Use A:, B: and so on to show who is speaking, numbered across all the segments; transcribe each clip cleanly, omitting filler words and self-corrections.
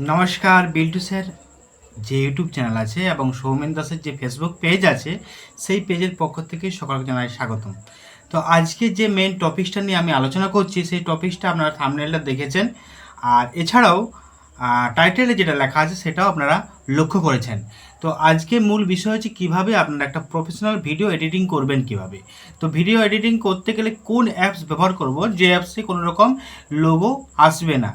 A: নমস্কার, বিল্টু স্যার যে YouTube channel আছে এবং সৌমেন দাসের যে ফেসবুক পেজ আছে সেই পেজের পক্ষ থেকে সকলকে জানাই স্বাগতম। তো আজকে যে মেন টপিকসটা নিয়ে আমি আলোচনা করছি সেই টপিকসটা আপনারা থাম্বনেলটা দেখেছেন, আর এছাড়াও টাইটেলে যেটা লেখা আছে সেটাও আপনারা লক্ষ্য করেছেন। তো আজকে মূল বিষয় হচ্ছে কীভাবে আপনারা একটা প্রফেশনাল ভিডিও এডিটিং করবেন কীভাবে। তো ভিডিও এডিটিং করতে গেলে কোন অ্যাপস ব্যবহার করব, যে অ্যাপসে কোনো রকম লোগো আসবে না,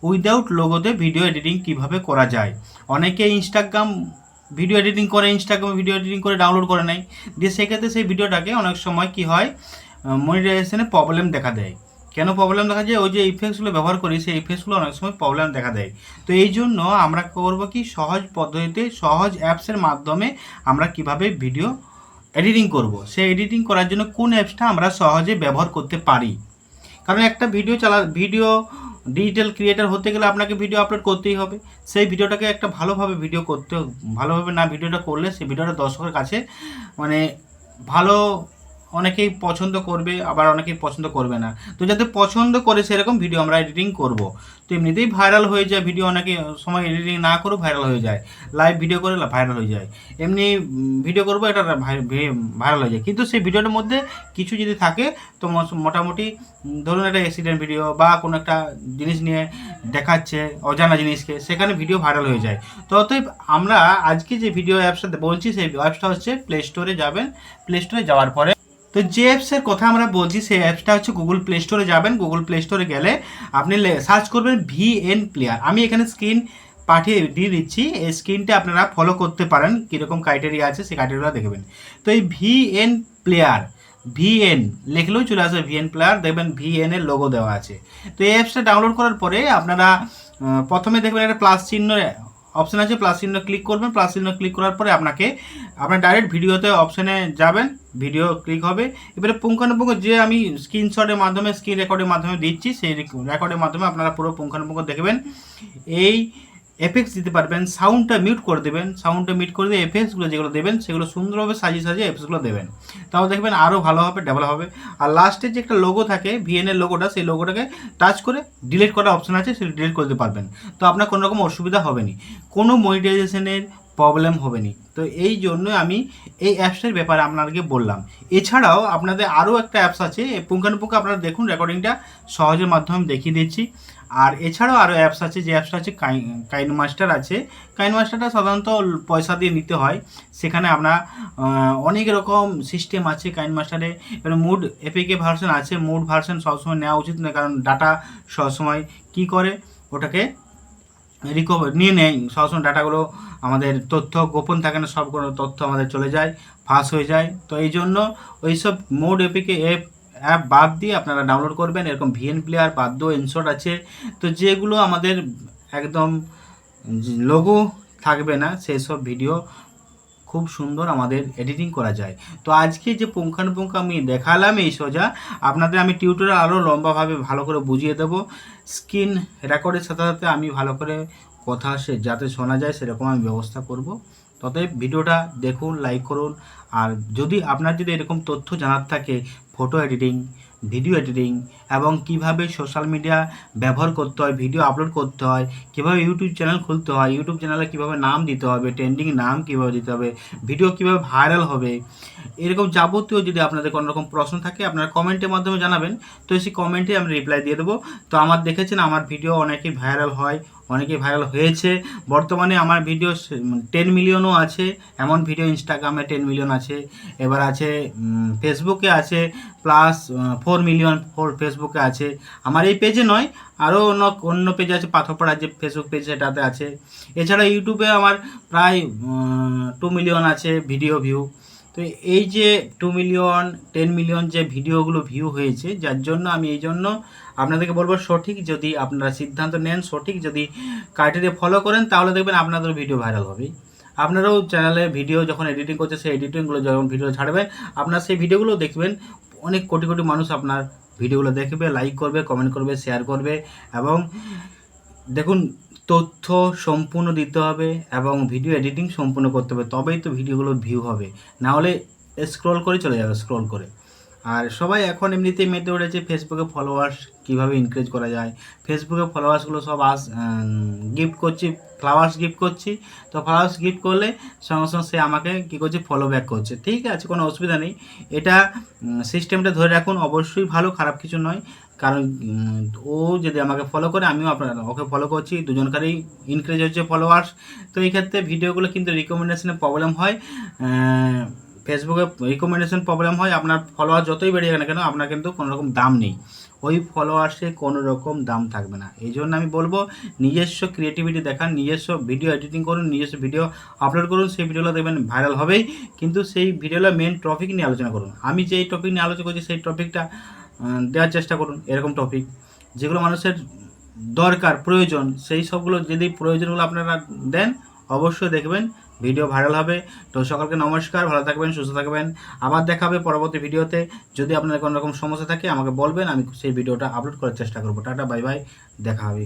A: উইদাউট লোগোতে ভিডিও এডিটিং কিভাবে করা যায়। অনেকে ইনস্টাগ্রাম ভিডিও এডিটিং করে, ইনস্টাগ্রামে ভিডিও এডিটিং করে ডাউনলোড করে নেয়, দিয়ে সেক্ষেত্রে সেই ভিডিওটাকে অনেক সময় কি হয়, মনিটাইজেশনে প্রবলেম দেখা দেয়। কেন প্রবলেম দেখা যায়? ওই যে ইফেক্টসগুলো ব্যবহার করি সেই ইফেক্টসগুলো অনেক সময় প্রবলেম দেখা দেয়। তো এই জন্য আমরা করবো কি, সহজ পদ্ধতিতে সহজ অ্যাপসের মাধ্যমে আমরা কিভাবে ভিডিও এডিটিং করব। সেই এডিটিং করার জন্য কোন অ্যাপসটা আমরা সহজে ব্যবহার করতে পারি। কারণ একটা ভিডিও ডিজিটাল ক্রিয়েটার হতে গেলে আপনাকে ভিডিও আপলোড করতেই হবে। সেই ভিডিওটাকে একটা ভালোভাবে না ভিডিওটা করলে সেই ভিডিওটা দর্শকের কাছে মানে ভালো, অনেকেই পছন্দ করবে, আবার অনেকেই পছন্দ করবে না। তো যাতে পছন্দ করে সেরকম ভিডিও আমরা এডিটিং করব। তো এমনিতেই ভাইরাল হয়ে যায় ভিডিও, অনেকে সময় এডিটিং না করেও ভাইরাল হয়ে যায়, লাইভ ভিডিও করে ভাইরাল হয়ে যায়। এমনি ভিডিও করবো এটা ভাইরাল হয়ে যায়, কিন্তু সেই ভিডিওটার মধ্যে কিছু যদি থাকে তো মোটামুটি ধরুন একটা অ্যাক্সিডেন্ট ভিডিও বা কোনো একটা জিনিস নিয়ে দেখাচ্ছে অজানা জিনিসকে, সেখানে ভিডিও ভাইরাল হয়ে যায়। তো অতএব আমরা আজকে যে ভিডিও অ্যাপসটা বলছি সেই অ্যাপসটা হচ্ছে প্লে স্টোরে যাবেন। প্লে স্টোরে যাওয়ার পরে তো যে অ্যাপসের কথা আমরা বলছি সেই অ্যাপসটা হচ্ছে গুগল প্লে স্টোরে যাবেন। গুগল প্লে স্টোরে গেলে আপনি সার্চ করবেন ভিএন প্লেয়ার। আমি এখানে স্ক্রিন পাঠিয়ে দিয়ে দিচ্ছি, এই স্ক্রিনটা আপনারা ফলো করতে পারেন, কীরকম ক্রাইটেরিয়া আছে সেই ক্রাইটেরিয়া দেখবেন। তো এই ভিএন প্লেয়ার, ভিএন লিখলেও চলে আসবে ভিএন প্লেয়ার, দেখবেন ভিএন এর লোগো দেওয়া আছে। তো এই অ্যাপসটা ডাউনলোড করার পরে আপনারা প্রথমে দেখবেন একটা প্লাস চিহ্ন অপশান আছে, প্লাস চিহ্ন ক্লিক করবেন। প্লাস চিহ্ন ক্লিক করার পরে আপনার ডাইরেক্ট ভিডিওতে অপশানে যাবেন, ভিডিও ক্লিক হবে। এবারে পুঙ্খানুপুঙ্খ যে আমি স্ক্রিনশটের মাধ্যমে, স্ক্রিন রেকর্ডের মাধ্যমে দিচ্ছি, সেই রেকর্ডের মাধ্যমে আপনারা পুরো পুঙ্খানুপুঙ্খ দেখবেন। এই এফেক্টস দিতে পারবেন, সাউন্ডটা মিউট করে দেবেন, সাউন্ডটা মিউট করে দিয়ে এফেক্টসগুলো যেগুলো দেবেন সেগুলো সুন্দরভাবে সাজিয়ে এফেক্টসগুলো দেবেন, তাও দেখবেন আরও ভালো হবে, ডেভেলপ হবে। আর লাস্টে যে একটা লোগো থাকে ভিএনের লোগোটা, সেই লোগোটাকে টাচ করে ডিলিট করার অপশান আছে, সেটা ডিলিট করতে পারবেন। তো আপনার কোনো রকম অসুবিধা হবে না, কোনো মনিটাইজেশনের প্রবলেম হবে না। তো এই জন্য আমি এই অ্যাপসের ব্যাপারে আপনাদেরকে বললাম। এছাড়াও আপনাদের আরও একটা অ্যাপস আছে, পুঙ্খানুপুঙ্খ আপনারা দেখুন, রেকর্ডিংটা সহজের মাধ্যমে দেখিয়ে দিচ্ছি। আর এছাড়াও আরও অ্যাপস আছে, যে অ্যাপসটা আছে কাইন মাস্টার আছে। কাইন মাস্টারটা সাধারণত পয়সা দিয়ে নিতে হয়, সেখানে আপনার অনেক রকম সিস্টেম আছে কাইন মাস্টারে। এবার মুড এপিকে ভার্সন আছে, মুড ভার্সন সবসময় নেওয়া উচিত নয়, কারণ ডাটা সবসময় কী করে ওটাকে রিকভার নিয়ে নেয়, সবসময় ডাটাগুলো আমাদের তথ্য গোপন থাকে না, সব কোনো তথ্য আমাদের চলে যায়, ফাঁস হয়ে যায়। তো এই জন্য ওইসব মোড এপিকে অ্যাপ বাদ দিয়ে আপনারা ডাউনলোড করবেন। এরকম ভিএন প্লেয়ার, বাদ্য, ইনশট আছে, তো যেগুলো আমাদের একদম লোগো থাকবে না, সেই সব ভিডিও খুব সুন্দর আমাদের এডিটিং করা যায়। তো আজকে যে পুঙ্খানুপুঙ্খ আমি দেখালাম এই সোজা, আপনাদের আমি টিউটোরিয়াল আরও লম্বাভাবে ভালো করে বুঝিয়ে দেবো। স্ক্রিন রেকর্ডের সাথে সাথে আমি ভালো করে কথা যাতে শোনা যায় সেরকম আমি ব্যবস্থা করব। ততএব ভিডিওটা দেখুন, লাইক করুন। আর যদি আপনার যদি এরকম তথ্য জানার থাকে, ফটো এডিটিং, ভিডিও এডিটিং এবং কিভাবে সোশ্যাল মিডিয়া ব্যবহার করতে হয়, ভিডিও আপলোড করতে হয়, কীভাবে ইউটিউব চ্যানেল খুলতে হয়, ইউটিউব চ্যানেলে কীভাবে নাম দিতে হবে, ট্রেন্ডিং নাম কীভাবে দিতে হবে, ভিডিও কীভাবে ভাইরাল হবে, এরকম যাবতীয় যদি আপনাদের কোনো রকম প্রশ্ন থাকে আপনারা কমেন্টের মাধ্যমে জানাবেন। তো সেই কমেন্টে আমি রিপ্লাই দিয়ে দেবো। তো আমার দেখেছেন আমার ভিডিও অনেকেই ভাইরাল হয়, অনেকেই ভাইরাল হয়েছে। বর্তমানে আমার ভিডিও 10 মিলিয়নও আছে, এমন ভিডিও ইনস্টাগ্রামে 10 মিলিয়ন আছে, এবার আছে ফেসবুকে আছে প্লাস 4 মিলিয়ন ফেসবুকে আছে। আমার এই পেজে নয়, আরও অন্য পেজ আছে, পাথরপাড়ার যে ফেসবুক পেজ সেটাতে আছে। এছাড়া ইউটিউবে আমার প্রায় 2 মিলিয়ন আছে ভিডিও ভিউ। তো এই যে 2 মিলিয়ন 10 মিলিয়ন যে ভিডিওগুলো ভিউ হয়েছে, যার জন্য আমি এই জন্য আপনাদেরকে বলবো, সঠিক যদি আপনারা সিদ্ধান্ত নেন, সঠিক যদি ক্রাইটেরিয়া ফলো করেন, তাহলে দেখবেন আপনাদের ভিডিও ভাইরাল হবে। আপনারাও চ্যানেলে ভিডিও যখন এডিটিং করছে, সেই এডিটিংগুলো যখন ভিডিও ছাড়বেন, আপনার সেই ভিডিওগুলো দেখবেন অনেক কোটি কোটি মানুষ আপনার ভিডিওগুলো দেখবে, লাইক করবে, কমেন্ট করবে, শেয়ার করবে। এবং দেখুন, তথ্য সম্পূর্ণ দিতে হবে এবং ভিডিও এডিটিং সম্পূর্ণ করতে হবে, তবেই তো ভিডিওগুলো ভিউ হবে, না হলে স্ক্রল করে চলে যাবে, স্ক্রল করে। আর সবাই এখন এমনিতেই মেতে উঠেছে ফেসবুকে ফলোয়ার্স কীভাবে ইনক্রিজ করা যায়। ফেসবুকে ফলোয়ার্সগুলো সব গিফট করছি, ফ্লাওয়ার্স গিফট করছি। তো ফ্লাওয়ার্স গিফট করলে সঙ্গে সঙ্গে সে আমাকে কী করছে, ফলো ব্যাক করছে। ঠিক আছে, কোনো অসুবিধা নেই। এটা সিস্টেমটা ধরে রাখুন, অবশ্যই ভালো, খারাপ কিছু নয়। কারণ ও যদি আমাকে ফলো করে, আমিও ওকে ফলো করছি, দুজনকারই ইনক্রিজ হচ্ছে ফলোয়ার্স। তো এই ক্ষেত্রে ভিডিওগুলো কিন্তু রিকমেন্ডেশনে প্রবলেম হয়। ফেসবুকে রিকমেন্ডেশন প্রবলেম হয়। আপনার ফলোয়ার যতই বেড়ে যাবে না কেন, আপনার কিন্তু কোনো রকম দাম নেই, ওই ফলোয়ার্সে কোনো রকম দাম থাকবে না। এই জন্য আমি বলবো নিজস্ব ক্রিয়েটিভিটি দেখান, নিজস্ব ভিডিও এডিটিং করুন, নিজস্ব ভিডিও আপলোড করুন। সেই ভিডিওগুলো দেখবেন ভাইরাল হবেই, কিন্তু সেই ভিডিওগুলো মেন টপিক নিয়ে আলোচনা করুন। আমি যেই টপিক নিয়ে আলোচনা করছি সেই টপিকটা দেওয়ার চেষ্টা করুন। এরকম টপিক যেগুলো মানুষের দরকার, প্রয়োজন, সেই সবগুলো যদি প্রয়োজনগুলো আপনারা দেন, অবশ্যই দেখবেন ভিডিও ভাইরাল হবে। তো সকলকে নমস্কার, ভালো থাকবেন, সুস্থ থাকবেন। আবার দেখা হবে পরবর্তী ভিডিওতে। যদি আপনার কোনো রকম সমস্যা থাকে আমাকে বলবেন, আমি সেই ভিডিওটা আপলোড করার চেষ্টা করবো। টাটা, বাই বাই, দেখা হবে।